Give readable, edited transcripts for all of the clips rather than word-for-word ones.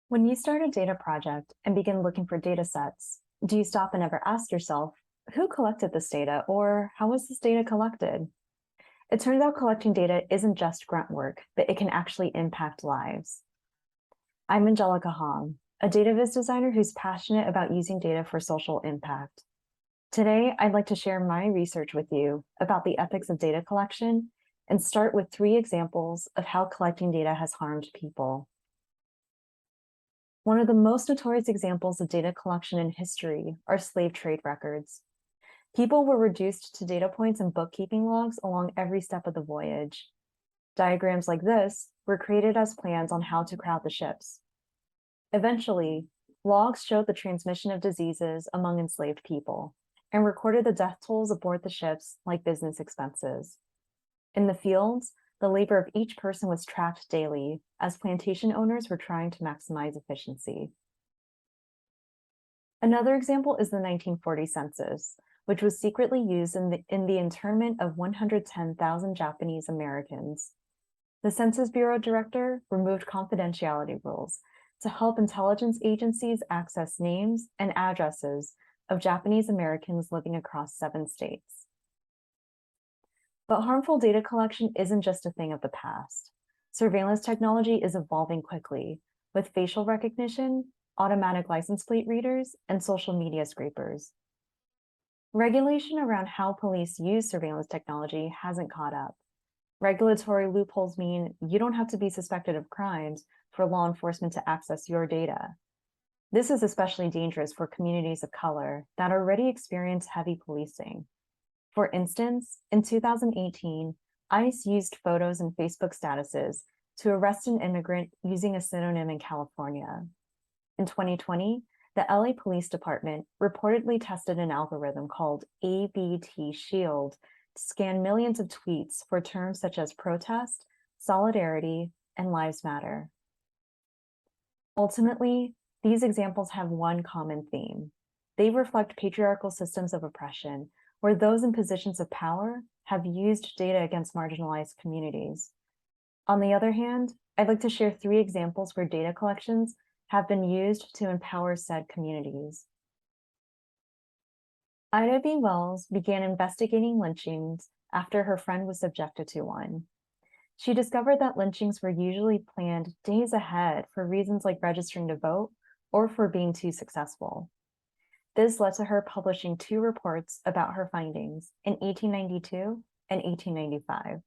When you start a data project and begin looking for data sets, do you stop and ever ask yourself, who collected this data or how was this data collected? It turns out collecting data isn't just grunt work, but it can actually impact lives. I'm Angelica Hom, a data viz designer who's passionate about using data for social impact. Today, I'd like to share my research with you about the ethics of data collection and start with 3 examples of how collecting data has harmed people. One of the most notorious examples of data collection in history are slave trade records. People were reduced to data points and bookkeeping logs along every step of the voyage. Diagrams like this were created as plans on how to crowd the ships. Eventually, logs showed the transmission of diseases among enslaved people and recorded the death tolls aboard the ships like business expenses. In the fields, the labor of each person was tracked daily as plantation owners were trying to maximize efficiency. Another example is the 1940 census, which was secretly used in the internment of 110,000 Japanese Americans. The Census Bureau director removed confidentiality rules to help intelligence agencies access names and addresses of Japanese Americans living across 7 states. But harmful data collection isn't just a thing of the past. Surveillance technology is evolving quickly, with facial recognition, automatic license plate readers, and social media scrapers. Regulation around how police use surveillance technology hasn't caught up. Regulatory loopholes mean you don't have to be suspected of crimes for law enforcement to access your data. This is especially dangerous for communities of color that already experience heavy policing. For instance, in 2018, ICE used photos and Facebook statuses to arrest an immigrant using a synonym in California. In 2020, the LA Police Department reportedly tested an algorithm called ABT Shield to scan millions of tweets for terms such as protest, solidarity, and lives matter. Ultimately, these examples have one common theme. They reflect patriarchal systems of oppression where those in positions of power have used data against marginalized communities. On the other hand, I'd like to share 3 examples where data collections have been used to empower said communities. Ida B. Wells began investigating lynchings after her friend was subjected to one. She discovered that lynchings were usually planned days ahead for reasons like registering to vote or for being too successful. This led to her publishing 2 reports about her findings in 1892 and 1895.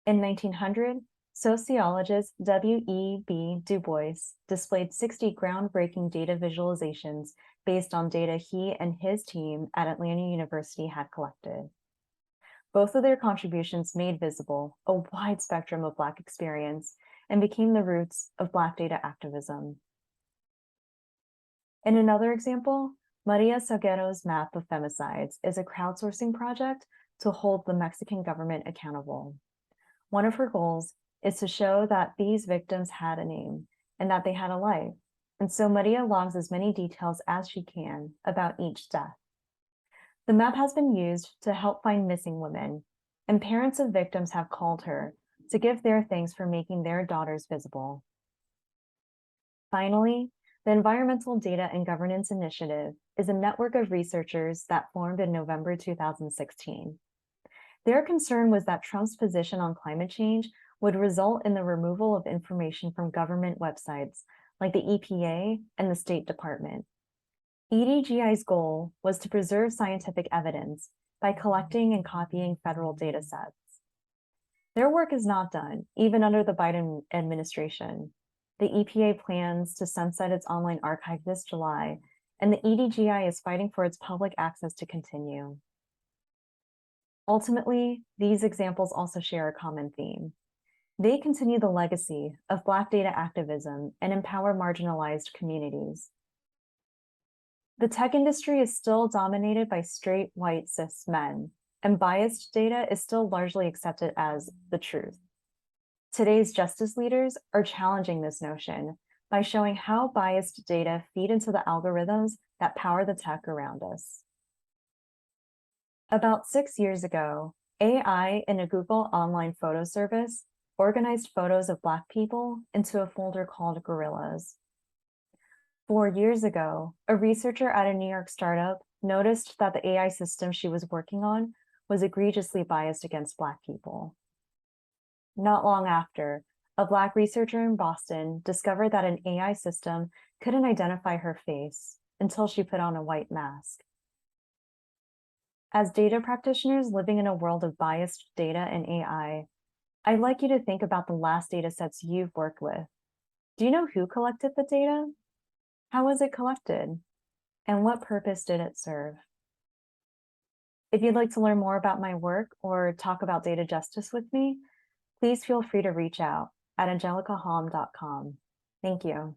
In 1900, sociologist W.E.B. Du Bois displayed 60 groundbreaking data visualizations based on data he and his team at Atlanta University had collected. Both of their contributions made visible a wide spectrum of Black experience and became the roots of Black data activism. In another example, Maria Salguero's map of femicides is a crowdsourcing project to hold the Mexican government accountable. One of her goals is to show that these victims had a name and that they had a life, and so Maria logs as many details as she can about each death. The map has been used to help find missing women, and parents of victims have called her to give their thanks for making their daughters visible. Finally, the Environmental Data and Governance Initiative is a network of researchers that formed in November 2016. Their concern was that Trump's position on climate change would result in the removal of information from government websites like the EPA and the State Department. EDGI's goal was to preserve scientific evidence by collecting and copying federal data sets. Their work is not done, even under the Biden administration. The EPA plans to sunset its online archive this July, and the EDGI is fighting for its public access to continue. Ultimately, these examples also share a common theme. They continue the legacy of Black data activism and empower marginalized communities. The tech industry is still dominated by straight, white, cis men, and biased data is still largely accepted as the truth. Today's justice leaders are challenging this notion by showing how biased data feed into the algorithms that power the tech around us. About 6 years ago, AI in a Google online photo service organized photos of Black people into a folder called Gorillas. 4 years ago, a researcher at a New York startup noticed that the AI system she was working on was egregiously biased against Black people. Not long after, a Black researcher in Boston discovered that an AI system couldn't identify her face until she put on a white mask. As data practitioners living in a world of biased data and AI, I'd like you to think about the last data sets you've worked with. Do you know who collected the data? How was it collected? And what purpose did it serve? If you'd like to learn more about my work or talk about data justice with me, please feel free to reach out at angelicahom.com. Thank you.